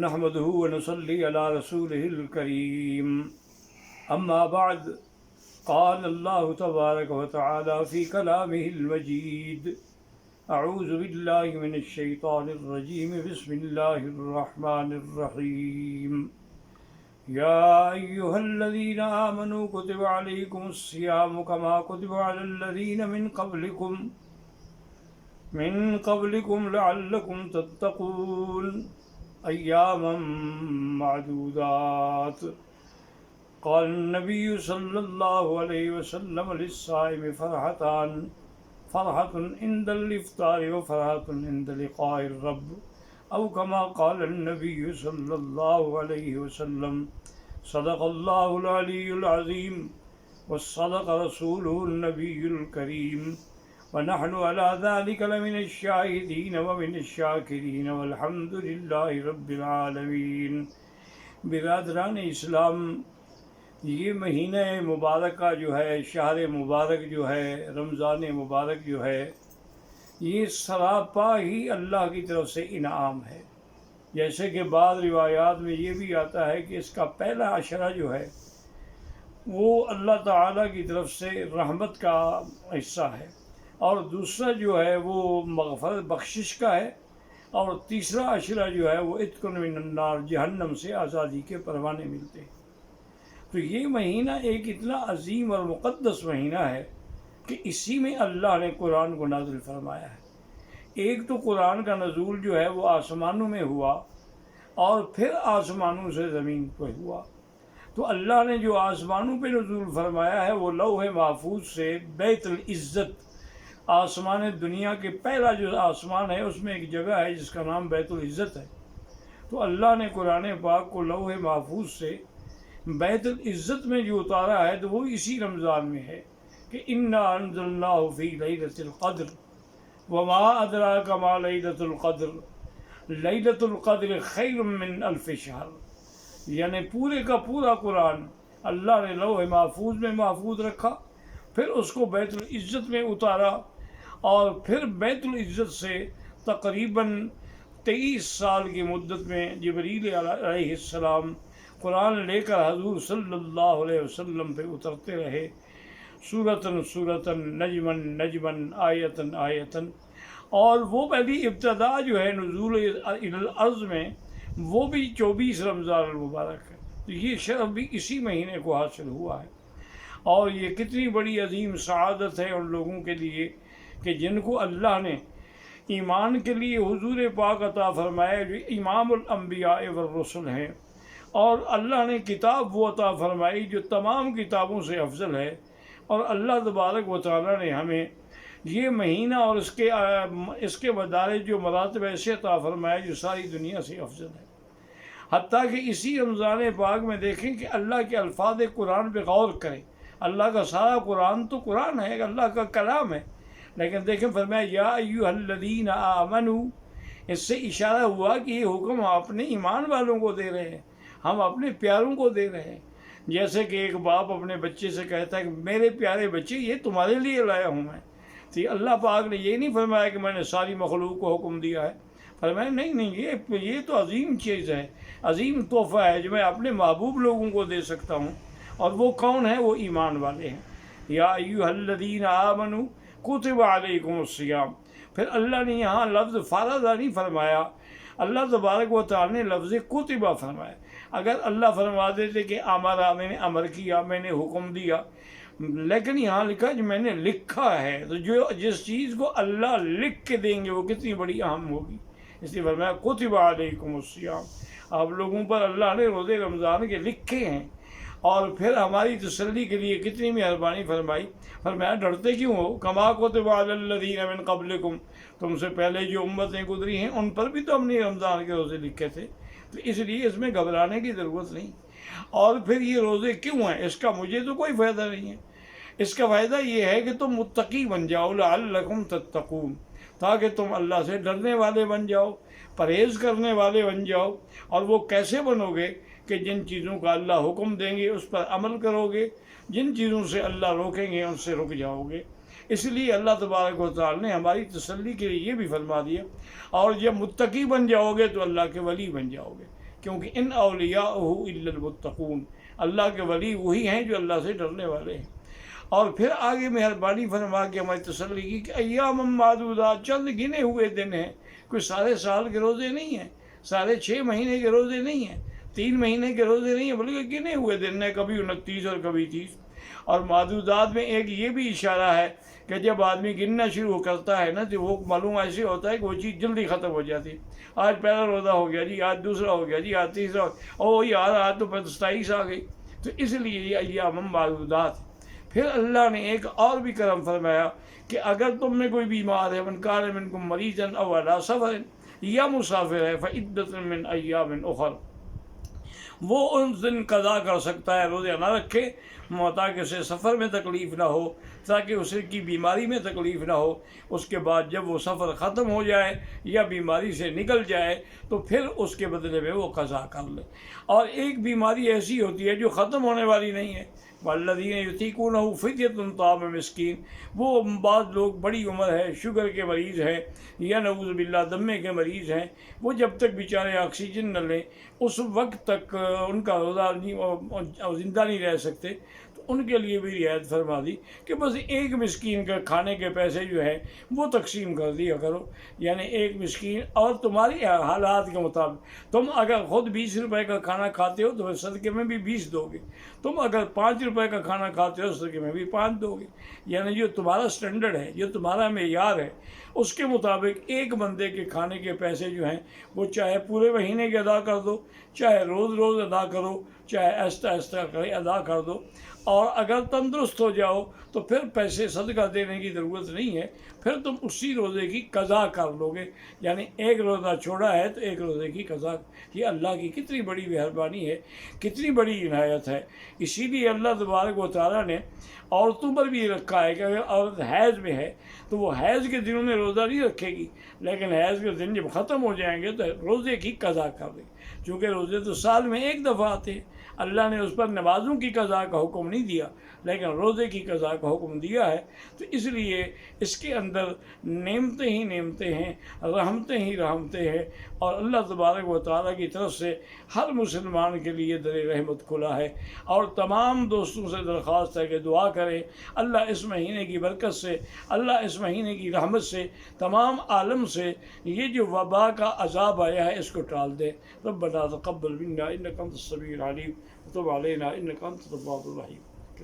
نحمده ونصلي على رسوله الكريم أما بعد قال الله تبارك وتعالى في كلامه المجيد أعوذ بالله من الشيطان الرجيم بسم الله الرحمن الرحيم يا أيها الذين آمنوا كتب عليكم الصيام كما كتب على الذين من قبلكم لعلكم تتقون أياما معدودات قال النبي صلى الله عليه وسلم للصائم فرحة عند الإفطار وفرحة عند لقاء الرب أو كما قال النبي صلى الله عليه وسلم صدق الله العلي العظيم وصدق رسوله النبي الكريم ونحن على ذلك لمن الشاهدين ومن الشاكرين والحمد لله رب العالمین۔ برادران اسلام، یہ مہینہ مبارکہ جو ہے، شہر مبارک جو ہے، رمضان مبارک جو ہے، یہ سراپا ہی اللہ کی طرف سے انعام ہے۔ جیسے کہ بعض روایات میں یہ بھی آتا ہے کہ اس کا پہلا عشرہ جو ہے وہ اللہ تعالیٰ کی طرف سے رحمت کا حصہ ہے، اور دوسرا جو ہے وہ مغفرت بخشش کا ہے، اور تیسرا عشرہ جو ہے وہ عتق من النار، جہنم سے آزادی کے پروانے ملتے ہیں۔ تو یہ مہینہ ایک اتنا عظیم اور مقدس مہینہ ہے کہ اسی میں اللہ نے قرآن کو نازل فرمایا ہے۔ ایک تو قرآن کا نزول جو ہے وہ آسمانوں میں ہوا، اور پھر آسمانوں سے زمین پہ ہوا۔ تو اللہ نے جو آسمانوں پہ نزول فرمایا ہے وہ لوح محفوظ سے بیت العزت، آسمان دنیا کے پہلا جو آسمان ہے اس میں ایک جگہ ہے جس کا نام بیت العزت ہے۔ تو اللہ نے قرآن پاک کو لوح محفوظ سے بیت العزت میں جو اتارا ہے تو وہ اسی رمضان میں ہے کہ انا انزلناہ فی لیلۃ القدر وما ادراک ما لیلۃ القدر لیلۃ القدر خیر من الف شہر۔ یعنی پورے کا پورا قرآن اللہ نے لوح محفوظ میں محفوظ رکھا، پھر اس کو بیت العزت میں اتارا، اور پھر بیت العزت سے تقریباً 23 سال کی مدت میں جبریل علیہ السلام قرآن لے کر حضور صلی اللہ علیہ وسلم پہ اترتے رہے، سورتاً سورتاً، نجماً نجماً، آیتاً آیتاً۔ اور وہ پہلی ابتدا جو ہے نزول الی الارض میں وہ بھی 24 رمضان المبارک ہے۔ تو یہ شرف بھی اسی مہینے کو حاصل ہوا ہے، اور یہ کتنی بڑی عظیم سعادت ہے ان لوگوں کے لیے کہ جن کو اللہ نے ایمان کے لیے حضور پاک عطا فرمایا جو امام الانبیاء والرسل ہیں، اور اللہ نے کتاب وہ عطا فرمائی جو تمام کتابوں سے افضل ہے، اور اللہ تبارک و تعالیٰ نے ہمیں یہ مہینہ اور اس کے مدارج جو مراتب ایسے عطا فرمائے جو ساری دنیا سے افضل ہے۔ حتیٰ کہ اسی رمضان پاک میں دیکھیں کہ اللہ کے الفاظ قرآن پہ غور کریں۔ اللہ کا سارا قرآن تو قرآن ہے، اللہ کا کلام ہے، لیکن دیکھیں فرمایا یا ایھا الذین آمنوا، اس سے اشارہ ہوا کہ یہ حکم ہم اپنے ایمان والوں کو دے رہے ہیں، ہم اپنے پیاروں کو دے رہے ہیں۔ جیسے کہ ایک باپ اپنے بچے سے کہتا ہے کہ میرے پیارے بچے یہ تمہارے لیے لایا ہوں میں۔ تو اللہ پاک نے یہ نہیں فرمایا کہ میں نے ساری مخلوق کو حکم دیا ہے، فرمایا نہیں، یہ تو عظیم چیز ہے، عظیم تحفہ ہے جو میں اپنے محبوب لوگوں کو دے سکتا ہوں، اور وہ کون ہے؟ وہ ایمان والے ہیں۔ یا ایھا الذین آمنوا کتب علیکم الصیام۔ پھر اللہ نے یہاں لفظ فرض نہیں فرمایا، اللہ تبارک و تعالیٰ نے لفظ کتبہ فرمایا۔ اگر اللہ فرما دیتے کہ امرا، میں نے امر کیا، میں نے حکم دیا، لیکن یہاں لکھا جو میں نے لکھا ہے، تو جس چیز کو اللہ لکھ کے دیں گے وہ کتنی بڑی اہم ہوگی، اس لیے فرمایا کتب علیکم الصیام۔ آپ لوگوں پر اللہ نے روزے رمضان کے لکھے ہیں، اور پھر ہماری تسلی کے لیے کتنی مہربانی فرمائی، فرمایا ڈرتے کیوں ہو؟ کما کتب علی الذین من قبلکم، تم سے پہلے جو امتیں گزری ہیں ان پر بھی تو ہم نے رمضان کے روزے لکھے تھے، تو اس لیے اس میں گھبرانے کی ضرورت نہیں۔ اور پھر یہ روزے کیوں ہیں؟ اس کا مجھے تو کوئی فائدہ نہیں ہے، اس کا فائدہ یہ ہے کہ تم متقی بن جاؤ، لعلکم تتقون، تاکہ تم اللہ سے ڈرنے والے بن جاؤ، پرہیز کرنے والے بن جاؤ۔ اور وہ کیسے بنو گے؟ کہ جن چیزوں کا اللہ حکم دیں گے اس پر عمل کرو گے، جن چیزوں سے اللہ روکیں گے ان سے رک جاؤ گے۔ اس لیے اللہ تبارک و تعالیٰ نے ہماری تسلی کے لیے یہ بھی فرما دیا، اور جب متقی بن جاؤ گے تو اللہ کے ولی بن جاؤ گے۔ کیونکہ ان اولیاءہ الا المتقون، اللہ کے ولی وہی ہیں جو اللہ سے ڈرنے والے ہیں۔ اور پھر آگے مہربانی فرما کے ہماری تسلی کی کہ ایام معدودات، چند گنے ہوئے دن ہیں، کوئی سارے سال کے روزے نہیں ہیں، سارے 6 مہینے کے روزے نہیں ہیں، 3 مہینے کے روزے نہیں ہیں، بلکہ گنے ہوئے دن ہیں، کبھی 29 اور کبھی 30۔ اور معدودات میں ایک یہ بھی اشارہ ہے کہ جب آدمی گننا شروع کرتا ہے نا تو وہ معلوم ایسے ہوتا ہے کہ وہ چیز جلدی ختم ہو جاتی ہے۔ آج پہلا روزہ ہو گیا جی، آج دوسرا ہو گیا جی، آج تیسرا او یار آج تو 27 آ گئی۔ تو اس لیے یہ ایام معدودات۔ پھر اللہ نے ایک اور بھی کرم فرمایا کہ اگر تم میں کوئی بیمار ہے، من کان منکم مریضا او علی سفر، یا مسافر ہے، فعدۃ من ایام اخر، وہ ان دن قضا کر سکتا ہے، روزے نہ رکھے تاکہ اسے سفر میں تکلیف نہ ہو، تاکہ اسے کی بیماری میں تکلیف نہ ہو۔ اس کے بعد جب وہ سفر ختم ہو جائے یا بیماری سے نکل جائے تو پھر اس کے بدلے میں وہ قضا کر لے۔ اور ایک بیماری ایسی ہوتی ہے جو ختم ہونے والی نہیں ہے، والذین یطیقونہ فدیۃ طعام مسکین، وہ بعض لوگ بڑی عمر ہے، شوگر کے مریض ہیں یا نعوذ باللہ دمے کے مریض ہیں، وہ جب تک بیچارے آکسیجن نہ لیں اس وقت تک ان کا روزہ زندہ نہیں رہ سکتے، تو ان کے لیے بھی رعایت فرما دی کہ بس ایک مسکین کا کھانے کے پیسے جو ہے وہ تقسیم کر دیا کرو، یعنی ایک مسکین، اور تمہاری حالات کے مطابق تم اگر خود 20 روپے کا کھانا کھاتے ہو تو صدقے میں بھی 20 دو گے، تم اگر 5 روپے کا کھانا کھاتے ہو صدقے میں بھی 5 دو گے، یعنی جو تمہارا سٹینڈرڈ ہے، جو تمہارا معیار ہے، اس کے مطابق ایک بندے کے کھانے کے پیسے جو ہیں وہ چاہے پورے مہینے کے ادا کر دو، چاہے روز روز ادا کرو، چاہے آہستہ آہستہ ادا کر دو۔ اور اگر تندرست ہو جاؤ تو پھر پیسے صدقہ دینے کی ضرورت نہیں ہے، پھر تم اسی روزے کی قضا کر لو گے، یعنی ایک روزہ چھوڑا ہے تو ایک روزے کی قضا۔ یہ اللہ کی کتنی بڑی مہربانی ہے، کتنی بڑی عنایت ہے۔ اسی لیے اللہ تبارک و تعالیٰ نے عورتوں پر بھی رکھا ہے کہ اگر عورت حیض میں ہے تو وہ حیض کے دنوں میں روزہ نہیں رکھے گی، لیکن حیض کے دن جب ختم ہو جائیں گے تو روزے کی قضا کر دے گی، چونکہ روزے تو سال میں ایک دفعہ آتے ہیں۔ اللہ نے اس پر نمازوں کی قضا کا حکم نہیں دیا، لیکن روزے کی قضا کا حکم دیا ہے، تو اس لیے اس کے اندر نعمتیں ہی نعمتیں ہیں، رحمتیں ہی رحمتیں ہیں، اور اللہ تبارک و تعالیٰ کی طرف سے ہر مسلمان کے لیے در رحمت کھلا ہے۔ اور تمام دوستوں سے درخواست ہے کہ دعا کریں اللہ اس مہینے کی برکت سے، اللہ اس مہینے کی رحمت سے تمام عالم سے یہ جو وبا کا عذاب آیا ہے اس کو ٹال دے۔ ربنا تقبل منا انک انت السمیع العلیم وتب علینا انک انت التواب الرحیم۔